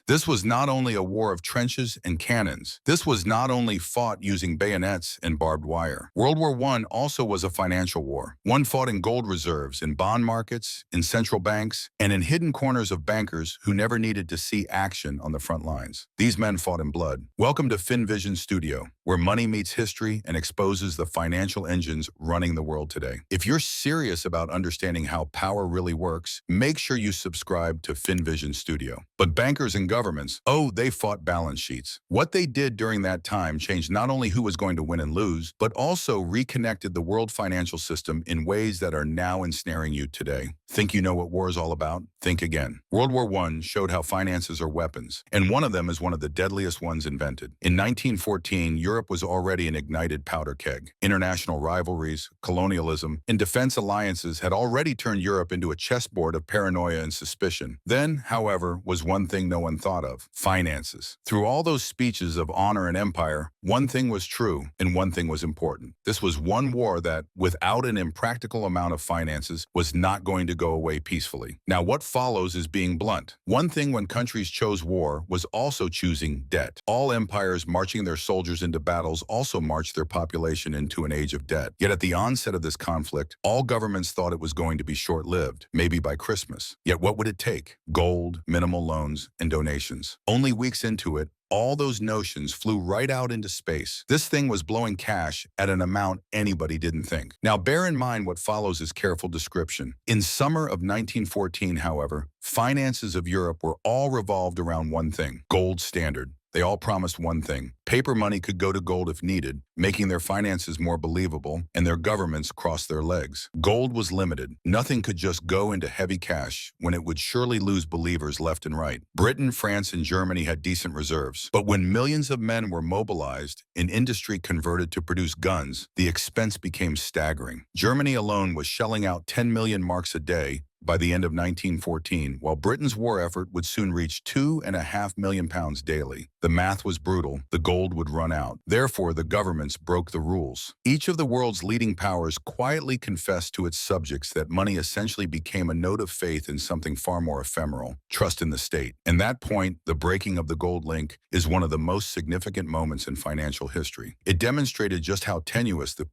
This was not only a war of trenches and cannons. This was not only fought using bayonets and barbed wire. World War I also was a financial war. One fought in gold reserves, in bond markets, in central banks, and in hidden corners of bankers who never needed to see action on the front lines. These men fought in blood. Welcome to FinVision Studio, where money meets history and exposes the financial engines running the world today. If you're serious about understanding how power really works, make sure you subscribe to FinVision Studio. But bankers and governments, oh, they fought balance sheets. What they did during that time changed not only who was going to win and lose, but also reconnected the world financial system in ways that are now ensnaring you today. Think you know what war is all about? Think again. World War I showed how finances are weapons, and one of them is one of the deadliest ones invented. In 1914, Europe was already an ignited powder keg. International rivalries, colonialism, and defense alliances had already turned Europe into a chessboard of paranoia and suspicion. Then, however, was one thing no one thought of: finances. Through all those speeches of honor and empire, one thing was true and one thing was important. This was one war that, without an impractical amount of finances, was not going to go away peacefully. Now, what follows is being blunt. One thing when countries chose war was also choosing debt. All empires marching their soldiers into battles also marched their population into an age of debt. Yet at the onset of this conflict, all governments thought it was going to be short-lived, maybe by Christmas. Yet what would it take? Gold, minimal loans, and donations. Only weeks into it, all those notions flew right out into space. This thing was blowing cash at an amount anybody didn't think. Now, bear in mind what follows is careful description. In summer of 1914, however, finances of Europe were all revolved around one thing: gold standard. They all promised one thing: paper money could go to gold if needed, making their finances more believable, and their governments crossed their legs. Gold was limited. Nothing could just go into heavy cash when it would surely lose believers left and right. Britain, France, and Germany had decent reserves. But when millions of men were mobilized and industry converted to produce guns, the expense became staggering. Germany alone was shelling out 10 million marks a day by the end of 1914, while Britain's war effort would soon reach £2.5 million daily. The math was brutal. The gold would run out. Therefore, the governments broke the rules. Each of the world's leading powers quietly confessed to its subjects that money essentially became a note of faith in something far more ephemeral: trust in the state. And that point, the breaking of the gold link, is one of the most significant moments in financial history. It demonstrated just how tenuous the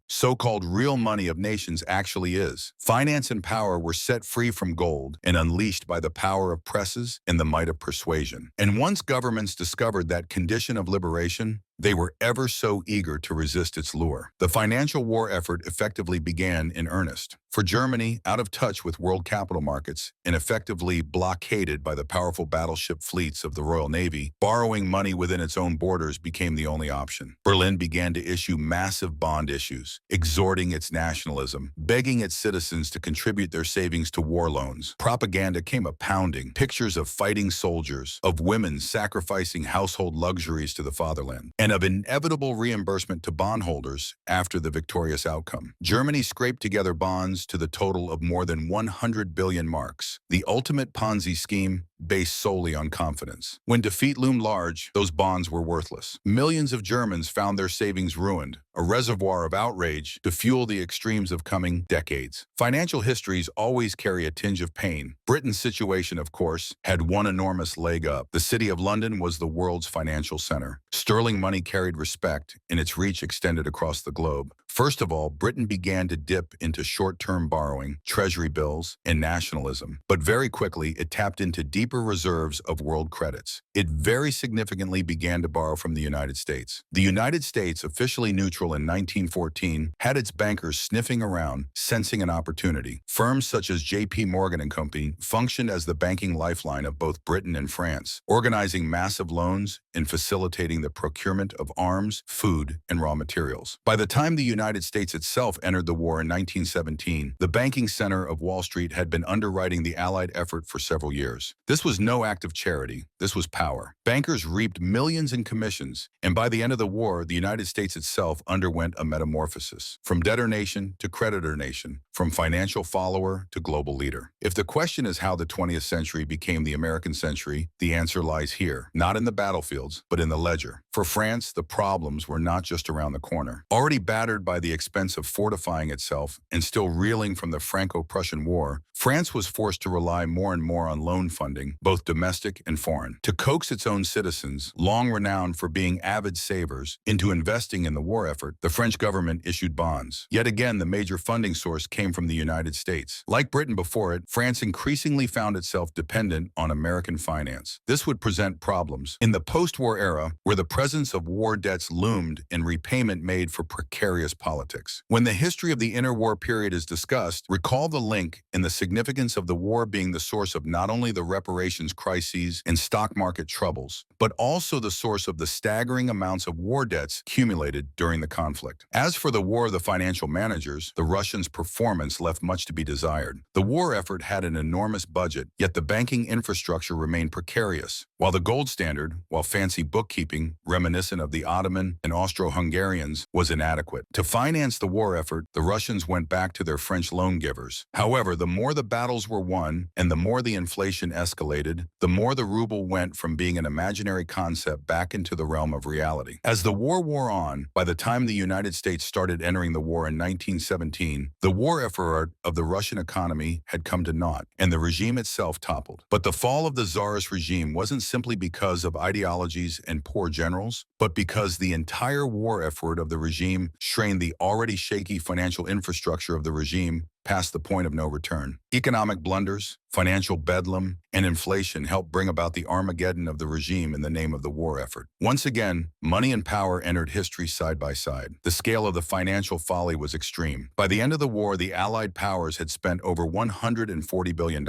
so-called real money of nations actually is. Finance and power were set free from gold and unleashed by the power of presses and the might of persuasion. And once governments discovered that condition of liberation, they were ever so eager to resist its lure. The financial war effort effectively began in earnest. For Germany, out of touch with world capital markets and effectively blockaded by the powerful battleship fleets of the Royal Navy, borrowing money within its own borders became the only option. Berlin began to issue massive bond issues, exhorting its nationalism, begging its citizens to contribute their savings to war loans. Propaganda came a-pounding: pictures of fighting soldiers, of women sacrificing household luxuries to the fatherland, and of inevitable reimbursement to bondholders after the victorious outcome. Germany scraped together bonds to the total of more than 100 billion marks, the ultimate Ponzi scheme based solely on confidence. When defeat loomed large, those bonds were worthless. Millions of Germans found their savings ruined, a reservoir of outrage to fuel the extremes of coming decades. Financial histories always carry a tinge of pain. Britain's situation, of course, had one enormous leg up. The City of London was the world's financial center. Sterling money carried respect, and its reach extended across the globe. First of all, Britain began to dip into short-term borrowing, treasury bills, and nationalism. But very quickly, it tapped into deeper reserves of world credits. It very significantly began to borrow from the United States. The United States, officially neutral in 1914, had its bankers sniffing around, sensing an opportunity. Firms such as J.P. Morgan and Company functioned as the banking lifeline of both Britain and France, organizing massive loans and facilitating the procurement of arms, food, and raw materials. By the time the United States itself entered the war in 1917, the banking center of Wall Street had been underwriting the Allied effort for several years. This was no act of charity. This was power. Bankers reaped millions in commissions, and by the end of the war, the United States itself underwent a metamorphosis. From debtor nation to creditor nation, from financial follower to global leader. If the question is how the 20th century became the American century, the answer lies here, not in the battlefields, but in the ledger. For France, the problems were not just around the corner. Already battered by by the expense of fortifying itself and still reeling from the Franco-Prussian War, France was forced to rely more and more on loan funding, both domestic and foreign, to coax its own citizens, long renowned for being avid savers, into investing in the war effort. The French government issued bonds. Yet again, the major funding source came from the United States. Like Britain before it, France increasingly found itself dependent on American finance. This would present problems. In the post-war era, where the presence of war debts loomed and repayment made for precarious politics. When the history of the interwar period is discussed, recall the link in the significance of the war being the source of not only the reparations crises and stock market troubles, but also the source of the staggering amounts of war debts accumulated during the conflict. As for the War of the Financial Managers, the Russians' performance left much to be desired. The war effort had an enormous budget, yet the banking infrastructure remained precarious. While the gold standard, while fancy bookkeeping, reminiscent of the Ottoman and Austro-Hungarians, was inadequate. To finance the war effort, the Russians went back to their French loan givers. However, the more the battles were won and the more the inflation escalated, the more the ruble went from being an imaginary concept back into the realm of reality. As the war wore on, by the time the United States started entering the war in 1917, the war effort of the Russian economy had come to naught, and the regime itself toppled. But the fall of the Tsarist regime wasn't simply because of ideologies and poor generals, but because the entire war effort of the regime strained the already shaky financial infrastructure of the regime past the point of no return. Economic blunders, financial bedlam, and inflation helped bring about the Armageddon of the regime in the name of the war effort. Once again, money and power entered history side by side. The scale of the financial folly was extreme. By the end of the war, the Allied powers had spent over $140 billion,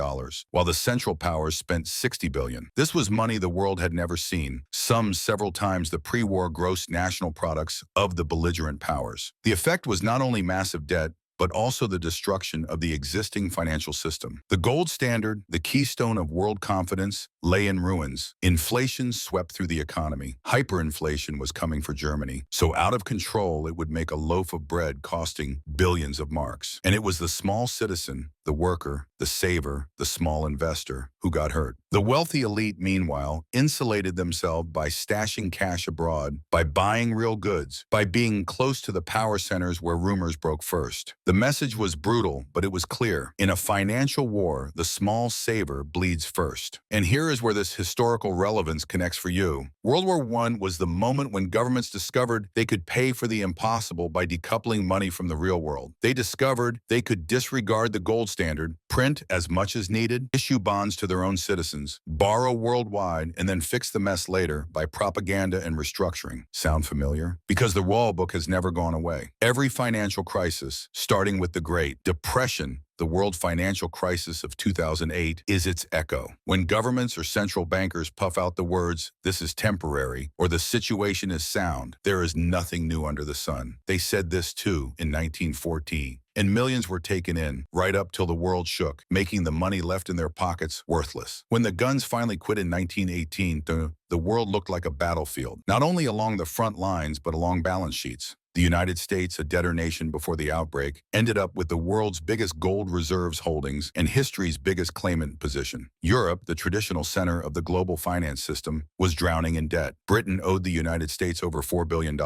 while the Central Powers spent $60 billion. This was money the world had never seen, summed several times the pre-war gross national products of the belligerent powers. The effect was not only massive debt, but also the destruction of the existing financial system. The gold standard, the keystone of world confidence, lay in ruins. Inflation swept through the economy. Hyperinflation was coming for Germany, so out of control it would make a loaf of bread costing billions of marks. And it was the small citizen, the worker, the saver, the small investor who got hurt. The wealthy elite, meanwhile, insulated themselves by stashing cash abroad, by buying real goods, by being close to the power centers where rumors broke first. The message was brutal, but it was clear. In a financial war, the small saver bleeds first. And here is where this historical relevance connects for you. World War I was the moment when governments discovered they could pay for the impossible by decoupling money from the real world. They discovered they could disregard the gold standard, print as much as needed, issue bonds to their own citizens, borrow worldwide, and then fix the mess later by propaganda and restructuring. Sound familiar? Because the wall book has never gone away. Every financial crisis, starting with the Great Depression, the world financial crisis of 2008, is its echo. When governments or central bankers puff out the words, "This is temporary," or "The situation is sound," there is nothing new under the sun. They said this too in 1914. And millions were taken in, right up till the world shook, making the money left in their pockets worthless. When the guns finally quit in 1918, the world looked like a battlefield, not only along the front lines, but along balance sheets. The United States, a debtor nation before the outbreak, ended up with the world's biggest gold reserves holdings and history's biggest claimant position. Europe, the traditional center of the global finance system, was drowning in debt. Britain owed the United States over $4 billion,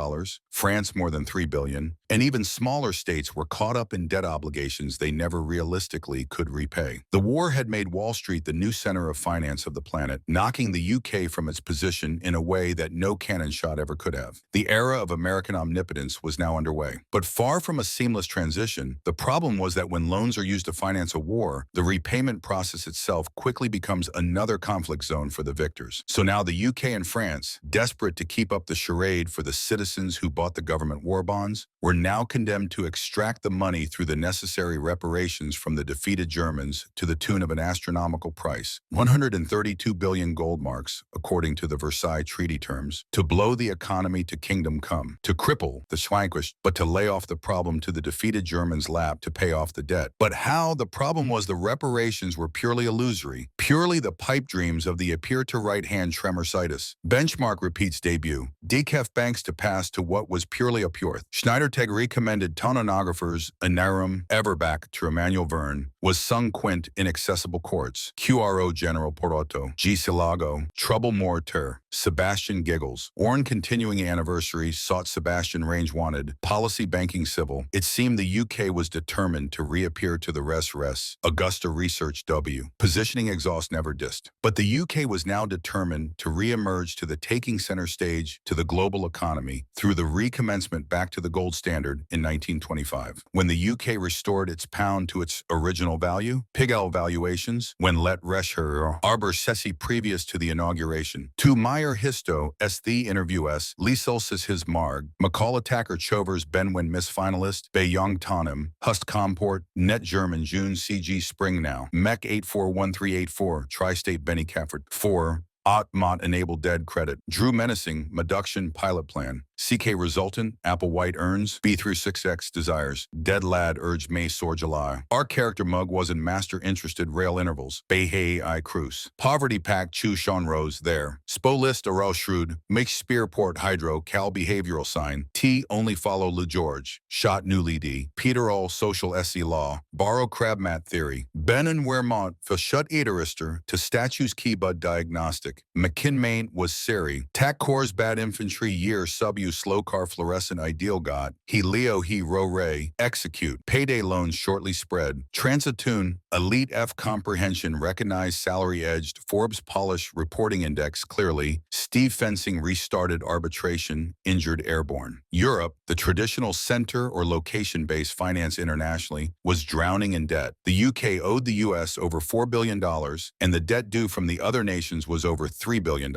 France more than $3 billion, and even smaller states were caught up in debt obligations they never realistically could repay. The war had made Wall Street the new center of finance of the planet, knocking the UK from its position in a way that no cannon shot ever could have. The era of American omnipotence was now underway. But far from a seamless transition, the problem was that when loans are used to finance a war, the repayment process itself quickly becomes another conflict zone for the victors. So now the UK and France, desperate to keep up the charade for the citizens who bought the government war bonds, were now condemned to extract the money through the necessary reparations from the defeated Germans to the tune of an astronomical price, 132 billion gold marks, according to the Versailles Treaty terms, to blow the economy to kingdom come, to cripple the vanquished, but to lay off the problem to the defeated Germans' lap to pay off the debt. But how? The problem was the reparations were purely illusory, purely the pipe dreams of the appear-to-right-hand tremorcitis. Benchmark repeats debut. Decaf banks to pass to what was purely a pure. Schneider-Teg recommended tononographers Inarum Everback to Emmanuel Verne, was sung quint inaccessible courts. QRO General Poroto, G. Silago, Trouble Morter, Sebastian giggles. Orne continuing anniversary sought Sebastian range wanted. Policy banking civil. It seemed the UK was determined to reappear to the res. Augusta Research W. Positioning exhaust never dist. But the UK was now determined to re-emerge to the taking center stage to the global economy through the recommencement back to the gold standard in 1925. When the UK restored its pound to its original value, Pigel valuations, when let resher arbor cessi previous to the inauguration. To Meyer Histo, s the interview s, Lisolsis his marg, McCall attacker Chovers Benwin Miss finalist, Bei Yong Tonim, Hust Comport, Net German June CG Spring now, Mech 841384, Tri-State Benny Cafford, 4, Mott enabled dead credit, Drew menacing, Meduction pilot plan, CK resultant, Apple White earns, B through 6X desires, Dead lad urged May soar July. Our character mug wasn't master interested rail intervals, Bay Hey I cruise. Poverty pack Chu Sean Rose there. Spo list Aral shrewd, make Spearport hydro cal behavioral sign, T only follow Lou George, shot newly D, Peter all social SC law, borrow crab mat theory, Ben and Wermont for shut eaterister to statues key bud diagnostic, McKinmain was Siri, Tac Corps bad infantry year sub slow car fluorescent ideal got, he Leo he row ray, execute, payday loans shortly spread, transitune, elite F comprehension recognized salary edged, Forbes polish reporting index clearly, Steve fencing restarted arbitration, injured airborne. Europe, the traditional center or location-based finance internationally, was drowning in debt. The UK owed the US over $4 billion, and the debt due from the other nations was over $3 billion.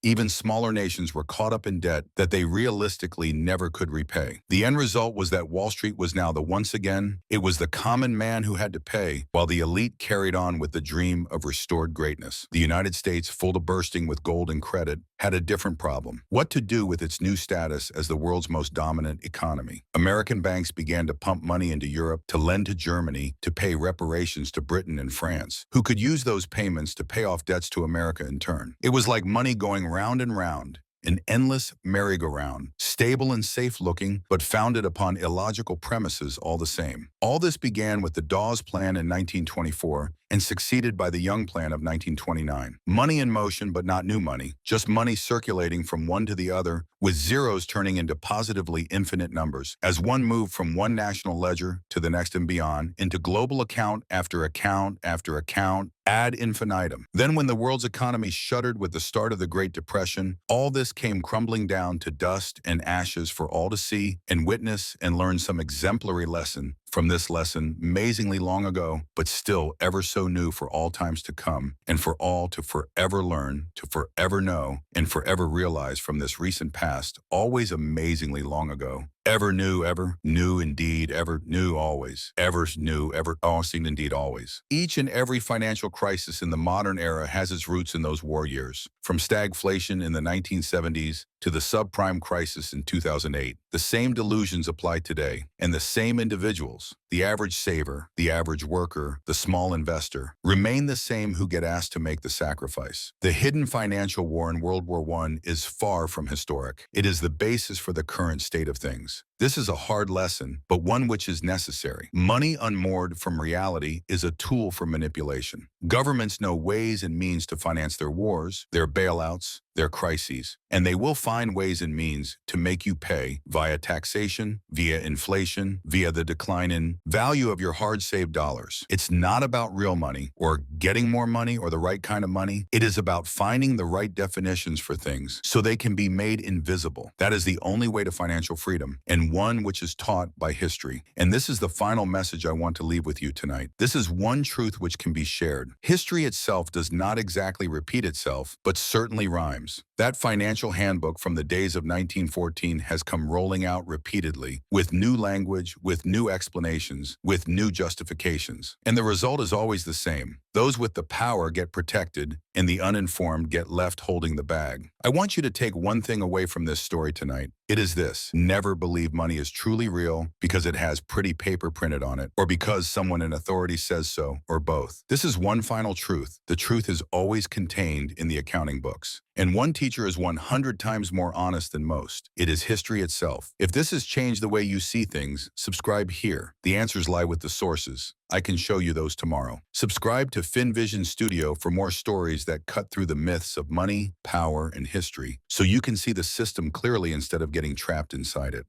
Even smaller nations were caught up in debt that they realistically never could repay. The end result was that Wall Street was now the once again, it was the common man who had to pay, while the elite carried on with the dream of restored greatness. The United States, full to bursting with gold and credit, had a different problem. What to do with its new status as the world's most dominant economy. American banks began to pump money into Europe to lend to Germany to pay reparations to Britain and France, who could use those payments to pay off debts to America in turn. It was like money going round and round, an endless merry-go-round, stable and safe-looking, but founded upon illogical premises all the same. All this began with the Dawes Plan in 1924 and succeeded by the Young Plan of 1929. Money in motion, but not new money, just money circulating from one to the other, with zeros turning into positively infinite numbers, as one moved from one national ledger to the next and beyond, into global account after account after account, ad infinitum. Then when the world's economy shuddered with the start of the Great Depression, all this came crumbling down to dust and ashes for all to see and witness and learn some exemplary lesson from this lesson amazingly long ago, but still ever so new for all times to come, and for all to forever learn, to forever know, and forever realize from this recent past, always amazingly long ago. Ever new indeed, ever new always, ever new, ever seen indeed always. Each and every financial crisis in the modern era has its roots in those war years, from stagflation in the 1970s to the subprime crisis in 2008. The same delusions apply today, and the same individuals, the average saver, the average worker, the small investor, remain the same who get asked to make the sacrifice. The hidden financial war in World War I is far from historic. It is the basis for the current state of things. This is a hard lesson, but one which is necessary. Money unmoored from reality is a tool for manipulation. Governments know ways and means to finance their wars, their bailouts, their crises, and they will find ways and means to make you pay via taxation, via inflation, via the decline in value of your hard-saved dollars. It's not about real money or getting more money or the right kind of money. It is about finding the right definitions for things so they can be made invisible. That is the only way to financial freedom, and one which is taught by history. And this is the final message I want to leave with you tonight. This is one truth which can be shared. History itself does not exactly repeat itself, but certainly rhymes. That financial handbook from the days of 1914 has come rolling out repeatedly, with new language, with new explanations, with new justifications. And the result is always the same. Those with the power get protected, and the uninformed get left holding the bag. I want you to take one thing away from this story tonight. It is this: never believe money is truly real because it has pretty paper printed on it, or because someone in authority says so, or both. This is one final truth. The truth is always contained in the accounting books. And one teacher is 100 times more honest than most. It is history itself. If this has changed the way you see things, subscribe here. The answers lie with the sources. I can show you those tomorrow. Subscribe to FinVision Studio for more stories that cut through the myths of money, power, and history, so you can see the system clearly instead of getting trapped inside it.